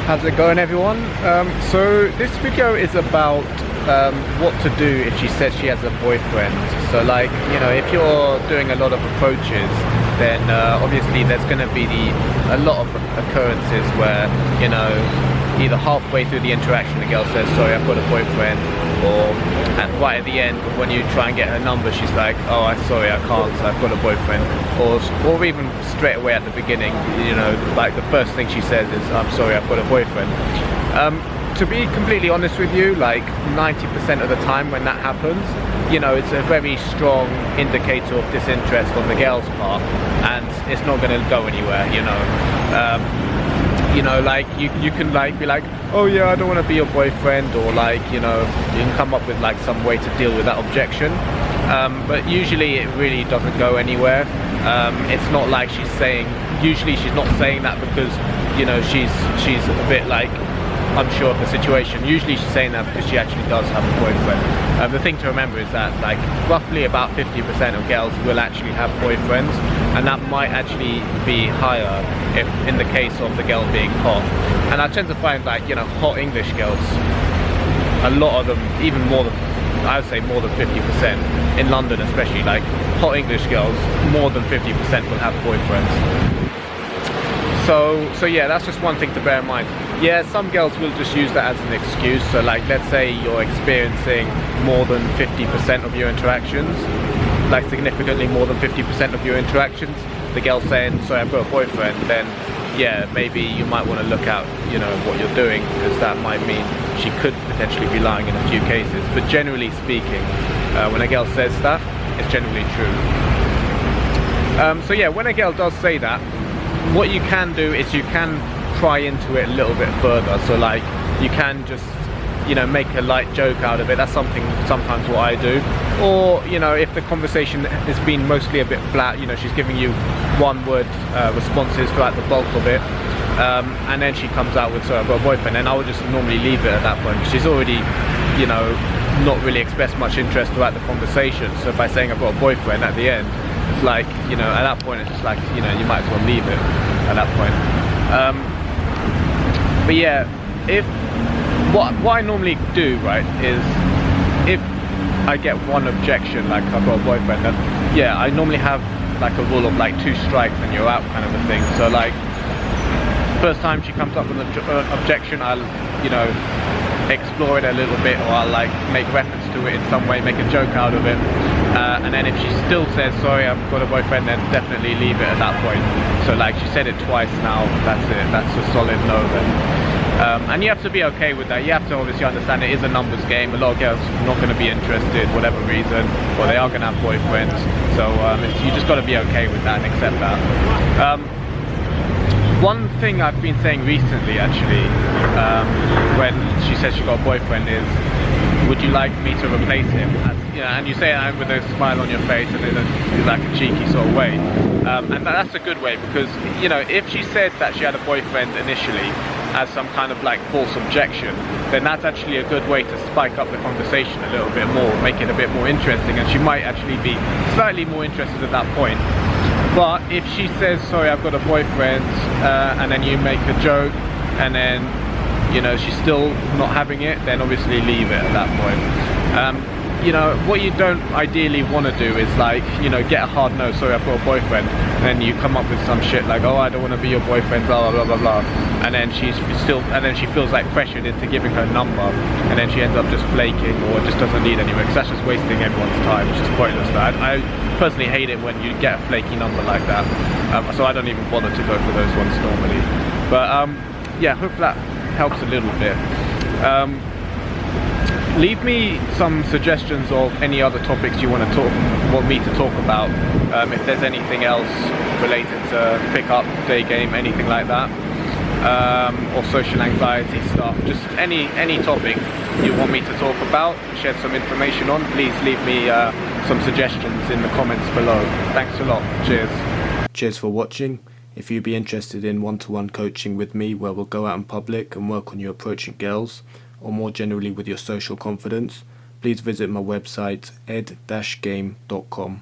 How's it going, everyone? So this video is about what to do if she says she has a boyfriend. So like, you know, if you're doing a lot of approaches, then obviously there's going to be a lot of occurrences where, you know, either halfway through the interaction the girl says, sorry, I've got a boyfriend, or right at the end when you try and get her number, she's like, oh, I'm sorry, I can't, I've got a boyfriend. Or even straight away at the beginning, you know, like the first thing she says is, I'm sorry, I've got a boyfriend. To be completely honest with you, like 90% of the time when that happens, you know, it's a very strong indicator of disinterest on the girl's part, and it's not going to go anywhere, you know. You know, like you can like be like, oh yeah, I don't want to be your boyfriend, or like, you know, you can come up with like some way to deal with that objection, but usually it really doesn't go anywhere. It's not like usually she's not saying that because, you know, she's a bit like unsure of the situation. Usually she's saying that because she actually does have a boyfriend. The thing to remember is that like roughly about 50% of girls will actually have boyfriends, and that might actually be higher if in the case of the girl being hot. And I tend to find, like, you know, hot English girls, a lot of them, even more than, I would say more than 50%, in London especially, like hot English girls, more than 50% will have boyfriends. So yeah, that's just one thing to bear in mind. Yeah, some girls will just use that as an excuse. So like, let's say you're experiencing more than 50% of your interactions, like significantly more than 50% of your interactions, the girl saying, sorry, I've got a boyfriend, then yeah, maybe you might want to look at, you know, what you're doing, because that might mean she could potentially be lying in a few cases. But generally speaking, when a girl says that, it's generally true. So yeah, when a girl does say that, what you can do is you can pry into it a little bit further. So like, you can just, you know, make a light joke out of it. That's sometimes what I do. Or, you know, if the conversation has been mostly a bit flat, you know, she's giving you one word responses throughout the bulk of it, and then she comes out with, sorry, I've got a boyfriend, and I would just normally leave it at that point. She's already, you know, not really expressed much interest throughout the conversation. So by saying I've got a boyfriend at the end, it's like, you know, at that point it's just like, you know, you might as well leave it at that point. But yeah, what I normally do, right, is if I get one objection, like I've got a boyfriend, then yeah, I normally have like a rule of like 2 strikes and you're out kind of a thing. So like, first time she comes up with an objection, I'll, you know, explore it a little bit, or I'll like make reference to it in some way, make a joke out of it, and then if she still says, sorry, I've got a boyfriend, then definitely leave it at that point. So like, she said it twice now, that's it, that's a solid no then. And you have to be okay with that. You have to obviously understand it is a numbers game. A lot of girls are not going to be interested, whatever reason, or they are going to have boyfriends. So you just got to be okay with that and accept that. One thing I've been saying recently, actually, when she says she got a boyfriend, is, would you like me to replace him? You know, and you say it with a smile on your face and in like a cheeky sort of way. And that's a good way, because, you know, if she said that she had a boyfriend initially as some kind of like false objection, then that's actually a good way to spike up the conversation a little bit more, make it a bit more interesting, and she might actually be slightly more interested at that point. But if she says, sorry, I've got a boyfriend, and then you make a joke, and then, you know, she's still not having it, then obviously leave it at that point. You know, what you don't ideally want to do is like, you know, get a hard no, sorry, I've got a boyfriend, and then you come up with some shit like, oh, I don't want to be your boyfriend, blah blah blah blah blah, and then she feels like pressured into giving her number, and then she ends up just flaking, or just doesn't need anyway, because that's just wasting everyone's time, which is pointless. I personally hate it when you get a flaky number like that, so I don't even bother to go for those ones normally. But yeah, hope that helps a little bit. Leave me some suggestions of any other topics you want me to talk about. If there's anything else related to pick-up, day game, anything like that, or social anxiety stuff, just any topic you want me to talk about, shed some information on, please leave me some suggestions in the comments below. Thanks a lot. Cheers. Cheers for watching. If you'd be interested in one-to-one coaching with me, where we'll go out in public and work on you approaching girls, or more generally with your social confidence, please visit my website ed-game.com.